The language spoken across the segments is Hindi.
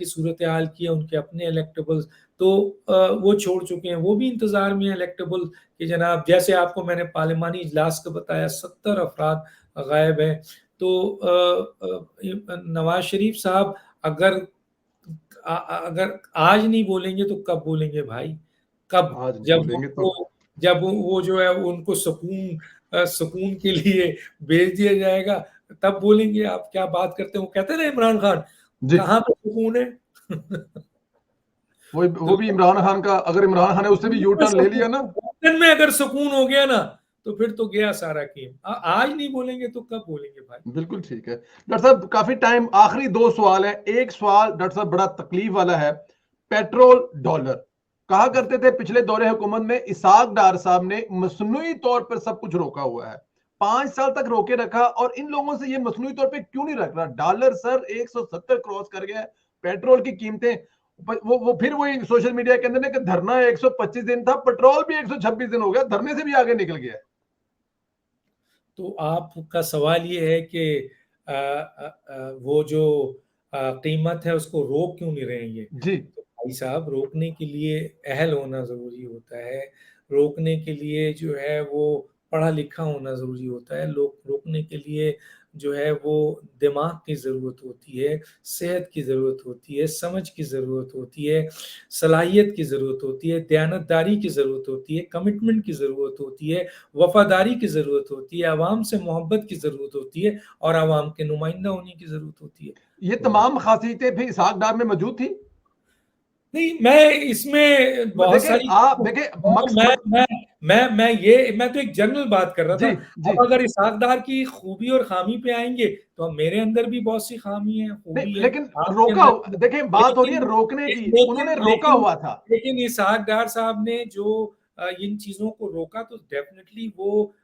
की सूरत हाल की है, उनके अपने इलेक्टेबल्स तो वो छोड़ चुके हैं, वो भी इंतजार में है इलेक्टेबल कि जनाब, जैसे आपको मैंने पार्लिमानी इजलास का बताया 70 अफराद गायब हैं। तो नवाज शरीफ साहब अगर अगर आज नहीं बोलेंगे तो कब बोलेंगे भाई? कब? आज नहीं जब बोलेंगे तो उनको, जब वो जो है उनको सुकून के लिए भेज दिया जाएगा, तब बोलेंगे। आप क्या बात करते हैं? वो कहते हैं ना इमरान खान, जी। कहाँ पे सुकून है? वो तो भी इमरान खान का, अगर इमरान खान ने उससे भी यू टर्न ले लिया ना, वतन में अगर सुकून हो गया ना, तो फिर तो गया सारा गेम। आज नहीं बोलेंगे तो कब बोलेंगे भाई? बिल्कुल ठीक है। डॉक्टर साहब काफी टाइम, आखिरी दो सवाल है। एक सवाल डॉक्टर साहब बड़ा तकलीफ वाला है, पेट्रोल डॉलर। कहा करते थे पिछले दौरे हुकूमत में इसाक डार साहब ने मसनूई तौर पर सब कुछ रोका हुआ है, 5 साल तक रोके रखा, और इन लोगों से ये मसनूई तौर पे क्यों नहीं रख रहा? डॉलर सर 170 क्रॉस कर गया है, पेट्रोल की कीमतें, वो फिर वही सोशल मीडिया के अंदर ना कि धरना 125 दिन था, पेट्रोल भी 126 दिन हो गया, धरने से भी आगे निकल गया है। तो आपका सवाल ये है कि वो जो कीमत है उसको रोक क्यों नहीं रहे ये? जी। तो भाई साहब, रोकने के लिए अहल होना ज़रूरी होता है। रोकने के लिए जो है वो पढ़ा लिखा होना ज़रूरी होता है। लोग रोकने के लिए जो है वो दिमाग की ज़रूरत होती है, सेहत की ज़रूरत होती है, समझ की ज़रूरत होती है, सलाहियत की ज़रूरत होती है, दयानतदारी की ज़रूरत होती है, कमिटमेंट की ज़रूरत होती है, वफादारी की ज़रूरत होती है, आवाम से मोहब्बत की ज़रूरत होती है और आवाम के नुमाइंदा होने की ज़रूरत होती है। ये तो तमाम खासियतें फिर इसहाक डार में मौजूद थी। नहीं, मैं इसमें बहुत देखिए सारी, आप देखिए मैं तो एक जनरल बात कर रहा था। जी। जी। अब अगर इसहाक डार की खूबी और खामी पे आएंगे तो अब मेरे अंदर भी बहुत सी खामी है, खूबी नहीं, है, लेकिन आपके रोका, अंदर भी है। देखिए बात हो रही है लेकिन रोकने की, लेकिन उन्होंने रोका लेकिन हुआ था। लेकिन इसहाक डार साहब ने जो इन चीजों को रोका, तो डेफिनेटली वो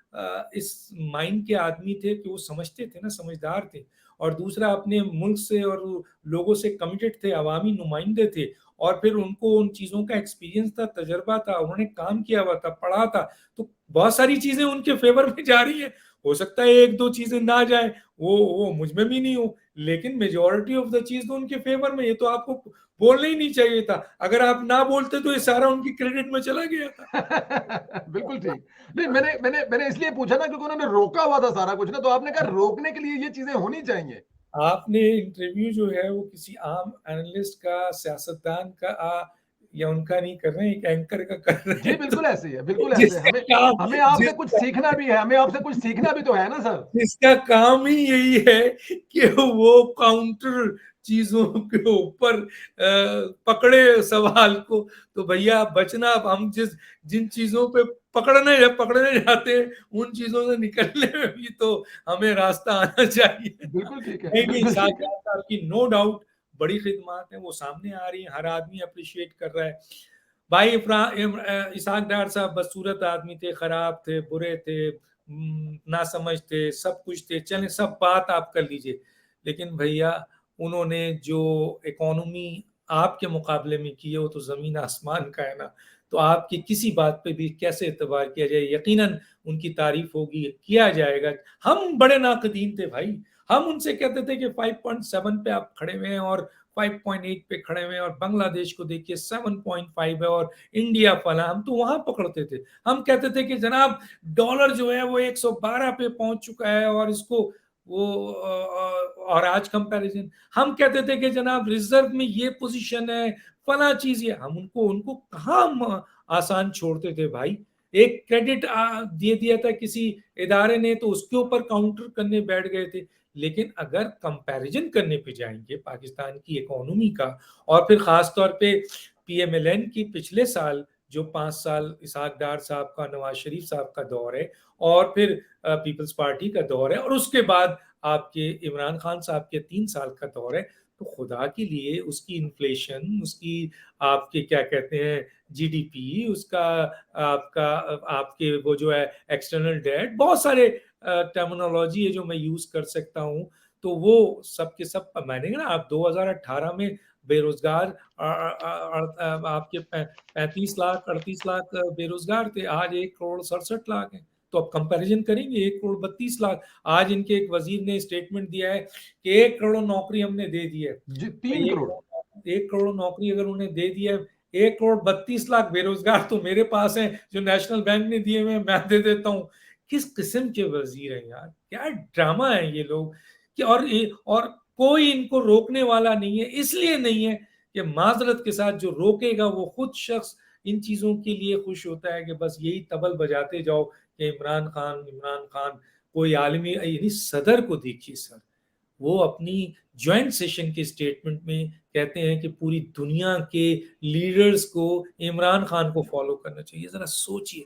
इस माइंड के आदमी थे कि वो समझते थे ना, समझदार थे। और दूसरा, अपने मुल्क से और लोगों से कमिटेड थे, अवामी नुमाइंदे थे, और फिर उनको उन चीज़ों का एक्सपीरियंस था, तजर्बा था, उन्होंने काम किया हुआ था, पढ़ा था। तो बहुत सारी चीज़ें उनके फेवर में जा रही हैं। हो सकता है एक दो चीज़ें ना जाए, वो मुझ में भी नहीं हो, लेकिन मेजॉरिटी ऑफ द चीज़ तो उनके फेवर में। ये तो आपको बोलना ही नहीं चाहिए था। अगर आप ना बोलते तो ये सारा उनकी क्रेडिट में चला गया था। बिल्कुल ठीक। नहीं, मैंने मैंने मैंने इसलिए पूछा ना क्योंकि उन्होंने रोका हुआ था सारा कुछ ना, तो आपने कहा रोकने के लिए ये चीजें होनी चाहिए। आपने इंटरव्यू जो है वो किसी आम एनालिस्ट का, सियासतदान का या उनका नहीं कर रहे हैं, एक एंकर का कर रहे जी हैं। तो बिल्कुल ऐसे ही है, बिल्कुल ऐसे है। जिसका हमें काम हमें आपसे कुछ जिसका सीखना भी है, हमें आपसे कुछ सीखना भी तो है ना सर। जिसका काम ही यही है कि वो काउंटर चीजों के ऊपर पकड़े सवाल को। तो भैया बचना, अब हम जिन चीजों पे पकड़ने जाते हैं, उन चीजों से निकलने में भी तो हमें रास्ता आना चाहिए। बिल्कुल ठीक है, नहीं, बिल्कुल ठीक है। साहब साहब की नो डाउट बड़ी खिदमत है, वो सामने आ रही है, हर आदमी अप्रिशिएट कर रहा है। भाई इसहाक डार साहब बदसूरत आदमी थे, खराब थे, बुरे थे, ना समझ थे, सब कुछ थे, चलें सब बात आप कर लीजिए। लेकिन भैया, उन्होंने जो इकोनॉमी आपके मुकाबले में की है वो तो जमीन आसमान का है ना। तो आपकी किसी बात पे भी कैसे एतबार किया जाए? यकीनन उनकी तारीफ होगी, किया जाएगा। हम बड़े नाकदीन थे भाई। हम उनसे कहते थे कि 5.7 पे आप खड़े हुए हैं और 5.8 पे खड़े हुए हैं, और बांग्लादेश को देखिए 7.5 है, और इंडिया फला। हम तो वहां पकड़ते थे। हम कहते थे कि जनाब, डॉलर जो है वो 112 पे पहुंच चुका है, और इसको वो और आज कंपैरिजन हम कहते थे कि जनाब रिजर्व में ये पोजीशन है, फला चीज। ये हम उनको उनको कहाँ हम आसान छोड़ते थे भाई? एक क्रेडिट दे दिया था किसी इदारे ने, तो उसके ऊपर काउंटर करने बैठ गए थे। लेकिन अगर कंपैरिजन करने पे जाएंगे पाकिस्तान की इकोनॉमी का, और फिर खास तौर पे पीएमएलएन की पिछले साल जो 5 साल इसहाक डार साहब का, नवाज शरीफ साहब का दौर है, और फिर पीपल्स पार्टी का दौर है, और उसके बाद आपके इमरान खान साहब के 3 साल का दौर है, तो खुदा के लिए उसकी इन्फ्लेशन, उसकी आपके क्या कहते हैं जीडीपी, उसका आपका आपके वो जो है एक्सटर्नल डेट, बहुत सारे टर्मिनोलॉजी है जो मैं यूज कर सकता हूं। तो वो सब के सब मानेंगे ना आप। 2018 में बेरोजगार आपके 35 लाख 38 लाख बेरोजगार थे, आज 1 करोड़ 67 लाख है। तो अब कंपैरिजन करेंगे, 1 करोड़ 32 लाख। आज इनके एक वजीर ने स्टेटमेंट दिया है कि 1 करोड़ नौकरी हमने दे दी है। जी, भाई 3 करोड़। 1 करोड़ नौकरी अगर उन्हें दे दिया, 1 करोड़ 32 लाख बेरोजगार तो मेरे पास हैं जो नेशनल बैंक ने दिए हुए, मैं दे देता हूँ। किस किस्म के वजीर हैं यार, क्या ड्रामा है ये लोग कि। और कोई इनको रोकने वाला नहीं है, इसलिए नहीं है कि माजरत के साथ जो रोकेगा वो खुद शख्स इन चीजों के लिए खुश होता है कि बस यही तबल बजाते जाओ कि इमरान खान इमरान खान। कोई आलमी, यानी सदर को देखिए सर, वो अपनी ज्वाइंट सेशन के स्टेटमेंट में कहते हैं कि पूरी दुनिया के लीडर्स को इमरान खान को फॉलो करना चाहिए। जरा सोचिए,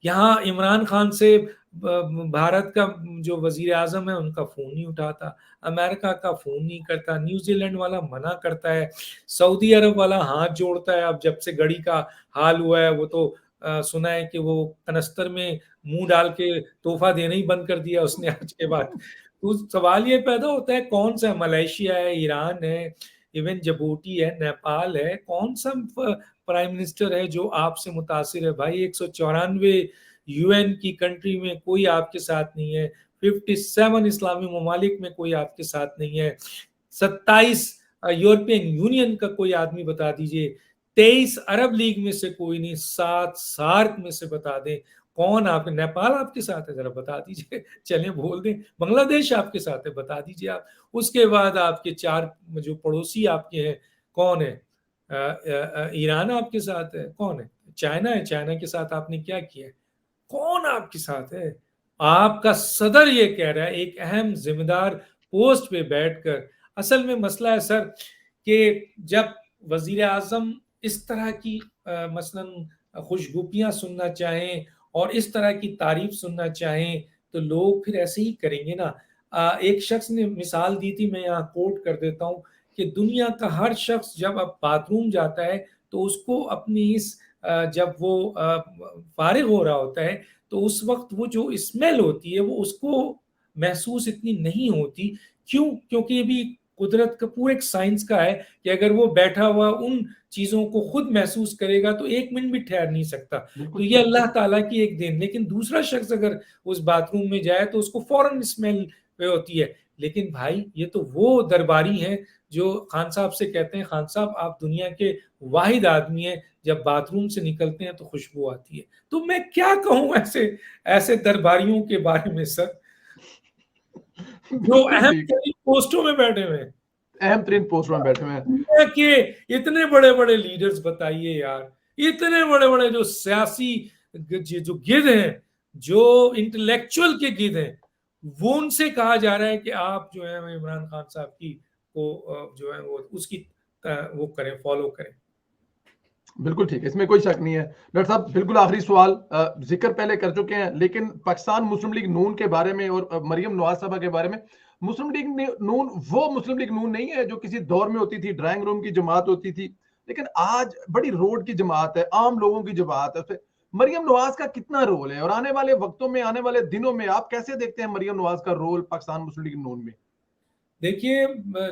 यहाँ इमरान खान से भारत का जो वजीर आजम है उनका फोन नहीं उठाता, अमेरिका का फोन नहीं करता, न्यूजीलैंड वाला मना करता है, सऊदी अरब वाला हाथ जोड़ता है। अब जब से घड़ी का हाल हुआ है वो तो सुना है कि वो कनस्तर में मुंह डाल के तोहफा देना ही बंद कर दिया उसने आज के बाद। तो सवाल ये पैदा होता है, कौन सा, मलेशिया है, ईरान है, इवन जिबूटी है, नेपाल है, कौन सा प्राइम मिनिस्टर है जो आपसे मुतासिर है? भाई 194 यूएन की कंट्री में कोई आपके साथ नहीं है, 57 इस्लामी ममालिक में कोई आपके साथ नहीं है, 27 यूरोपियन यूनियन का कोई आदमी बता दीजिए, 23 अरब लीग में से कोई नहीं, 7 सार्क में से बता दें कौन आपके, नेपाल आपके साथ है जरा बता दीजिए, चलें बोल दें, बांग्लादेश आपके साथ है बता दीजिए आप। उसके बाद आपके 4 जो पड़ोसी आपके हैं कौन है? ईरान आपके साथ है, कौन है? चाइना है, चाइना के साथ आपने क्या किया है? कौन आपके साथ है? आपका सदर ये कह रहा है एक अहम जिम्मेदार पोस्ट पे बैठकर। असल में मसला है सर कि जब वजीर आजम इस तरह की मसलन खुशगुपियां सुनना चाहें और इस तरह की तारीफ सुनना चाहें तो लोग फिर ऐसे ही करेंगे ना। एक शख्स ने मिसाल दी थी, मैं यहाँ कोट कर देता हूँ कि दुनिया का हर शख्स जब अब बाथरूम जाता है तो उसको अपनी इस जब वो फारिग हो रहा होता है तो उस वक्त वो जो स्मेल होती है वो उसको महसूस इतनी नहीं होती। क्यों? क्योंकि ये भी कुदरत का पूरा एक साइंस का है कि अगर वो बैठा हुआ उन चीजों को खुद महसूस करेगा तो 1 मिनट भी ठहर नहीं सकता। तो ये अल्लाह ताला की एक देन। लेकिन दूसरा शख्स अगर उस बाथरूम में जाए तो उसको फौरन स्मेल होती है। लेकिन भाई ये तो वो दरबारी हैं जो खान साहब से कहते हैं, खान साहब आप दुनिया के वाहिद आदमी हैं, जब बाथरूम से निकलते हैं तो खुशबू आती है। तो मैं क्या कहूं ऐसे ऐसे दरबारियों के बारे में सर, जो बिल्कुल अहम ठीक है, पोस्टों में बैठे हुए हैं। अहम तरीन पोस्ट में बैठे हुए हैं। दुनिया के इतने बड़े बड़े लीडर्स बताइए यार, इतने बड़े बड़े जो सियासी जो गिद हैं, जो इंटेलेक्चुअल के गिद हैं, वो उनसे कहा जा रहा है कि आप जो है इमरान खान साहब की को जो है वो उसकी वो करें, फॉलो करें। बिल्कुल ठीक है, इसमें कोई शक नहीं है। डॉक्टर साहब बिल्कुल आखिरी सवाल, जिक्र पहले कर चुके हैं लेकिन पाकिस्तान मुस्लिम लीग नून के बारे में और मरियम नवाज साहबा के बारे में, मुस्लिम लीग नून वो मुस्लिम लीग नून नहीं है जो किसी दौर में होती थी, ड्राइंग रूम की जमात होती थी, लेकिन आज बड़ी रोड की जमात है, आम लोगों की जमात है। उसमें मरियम नवाज का कितना रोल है और आने वाले वक्तों में, आने वाले दिनों में आप कैसे देखते हैं मरियम नवाज का रोल पाकिस्तान मुस्लिम लीग नून में? देखिए,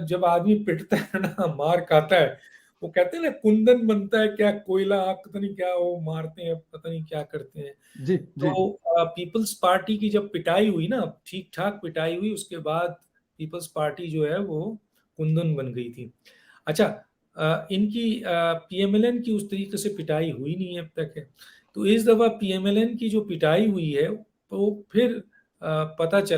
जब आदमी पिटता है ना, मार खाता है, वो कहते हैं ना कुंदन बनता है क्या कोयला, आप पता नहीं क्या वो मारते हैं, पता नहीं क्या करते हैं। जी जी। तो पीपल्स पार्टी की जब पिटाई हुई ना, ठीक ठाक पिटाई हुई, उसके बाद पीपल्स पार्टी जो है वो कुंदन बन गई थी। अच्छा, इनकी पीएमएलएन की उस तरीके से पिटाई हुई नहीं है अब तक है। तो इस दफा पीएमएलएन की जो पिटाई हुई है तो फिर पता चला